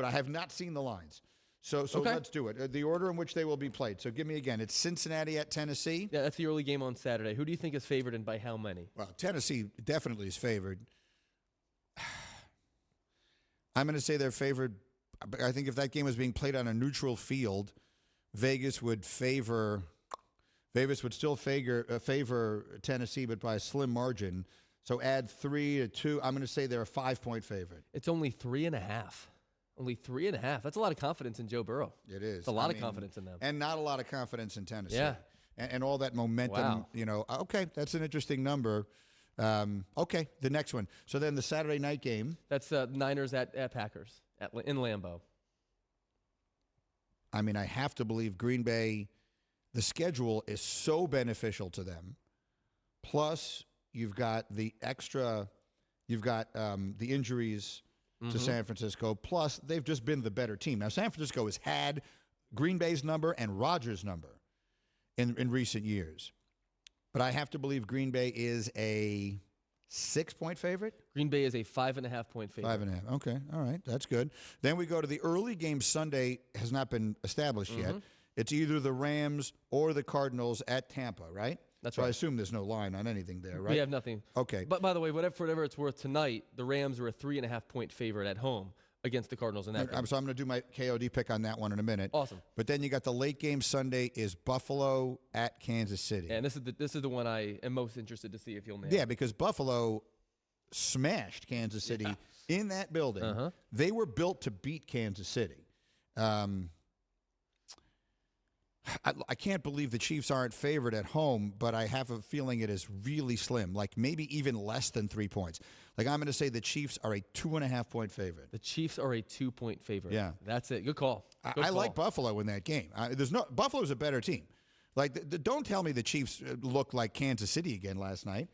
but I have not seen the lines. So Okay. let's do it. The order in which they will be played. So give me again. It's Cincinnati at Tennessee. Yeah, that's the early game on Saturday. Who do you think is favored and by how many? Well, Tennessee definitely is favored. I'm going to say they're favored. I think if that game was being played on a neutral field, Vegas would still favor Tennessee, but by a slim margin. So add 3 to 2. I'm going to say they're a 5-point favorite. It's only 3.5. Only 3.5. That's a lot of confidence in Joe Burrow. It is. It's a lot of confidence in them. And not a lot of confidence in Tennessee. Yeah. And all that momentum, Wow. Okay, that's an interesting number. Okay, the next one. So then the Saturday night game. That's Niners at Packers in Lambeau. I mean, I have to believe Green Bay, the schedule is so beneficial to them. Plus, you've got the injuries to San Francisco. Plus, they've just been the better team. Now, San Francisco has had Green Bay's number and Rodgers' number in recent years. But I have to believe Green Bay is a 6-point favorite? Green Bay is a 5.5-point favorite. 5.5. Okay. All right. That's good. Then we go to the early game Sunday, has not been established yet. It's either the Rams or the Cardinals at Tampa, right? That's so right. I assume there's no line on anything there, right? We have nothing. Okay. But by the way, for whatever it's worth, tonight, the Rams were a 3.5-point favorite at home against the Cardinals in that game. So I'm going to do my KOD pick on that one in a minute. Awesome. But then you got the late game Sunday is Buffalo at Kansas City. And this is the one I am most interested to see if you'll nail. Yeah, because Buffalo smashed Kansas City in that building. They were built to beat Kansas City. I can't believe the Chiefs aren't favored at home, but I have a feeling it is really slim, like maybe even less than 3 points. Like I'm going to say the Chiefs are a 2.5-point favorite. The Chiefs are a 2-point favorite. Yeah. That's it. Good call. I like Buffalo in that game. Buffalo's a better team. Like, don't tell me the Chiefs looked like Kansas City again last night.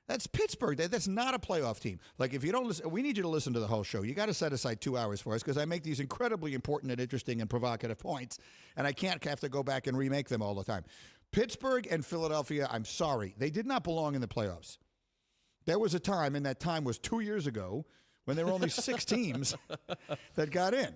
That's Pittsburgh. That's not a playoff team. Like, if you don't listen, we need you to listen to the whole show. You got to set aside 2 hours for us because I make these incredibly important and interesting and provocative points, and I can't have to go back and remake them all the time. Pittsburgh and Philadelphia, I'm sorry, they did not belong in the playoffs. There was a time, and that time was 2 years ago, when there were only 6 teams that got in,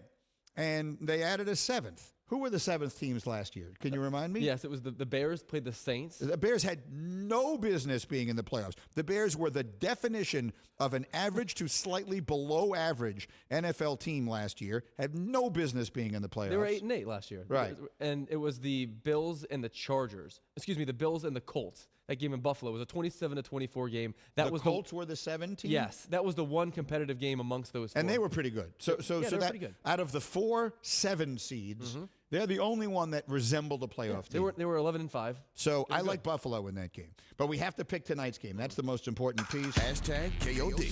and they added a 7th. Who were the 7th teams last year? Can you remind me? Yes, it was the Bears played the Saints. The Bears had no business being in the playoffs. The Bears were the definition of an average to slightly below average NFL team last year. Had no business being in the playoffs. They were 8-8 last year. Right. And it was the Bills and the Chargers. Excuse me, the Bills and the Colts. That game in Buffalo was a 27-24 game. The Colts were the 7 team? Yes. That was the one competitive game amongst those 4. And they were pretty good. So that pretty good. Out of the 4 7 seeds, they're the only one that resembled a playoff team. They were 11-5. So I like Buffalo in that game. But we have to pick tonight's game. That's the most important piece. #KOD.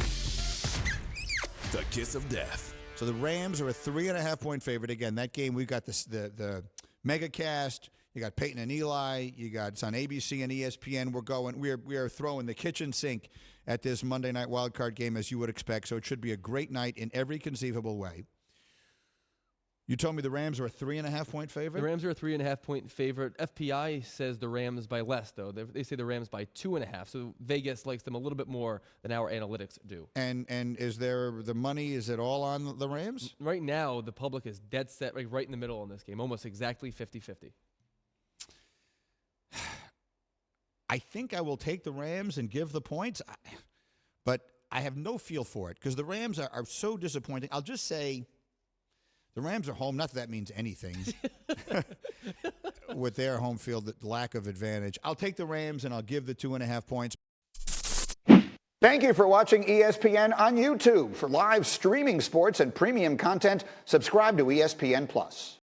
The kiss of death. So the Rams are a 3.5-point favorite. Again, that game, we've got the mega cast. You got Peyton and Eli. It's on ABC and ESPN. We are throwing the kitchen sink at this Monday night wildcard game, as you would expect. So it should be a great night in every conceivable way. You told me the Rams are a 3.5-point favorite? The Rams are a 3.5-point favorite. FPI says the Rams by less, though. They say the Rams by 2.5. So Vegas likes them a little bit more than our analytics do. And is there the money? Is it all on the Rams? Right now, the public is dead set right in the middle in this game, almost exactly 50-50. I think I will take the Rams and give the points, but I have no feel for it because the Rams are so disappointing. I'll just say the Rams are home. Not that means anything with their home field lack of advantage. I'll take the Rams and I'll give the 2.5 points. Thank you for watching ESPN on YouTube. For live streaming sports and premium content, subscribe to ESPN+.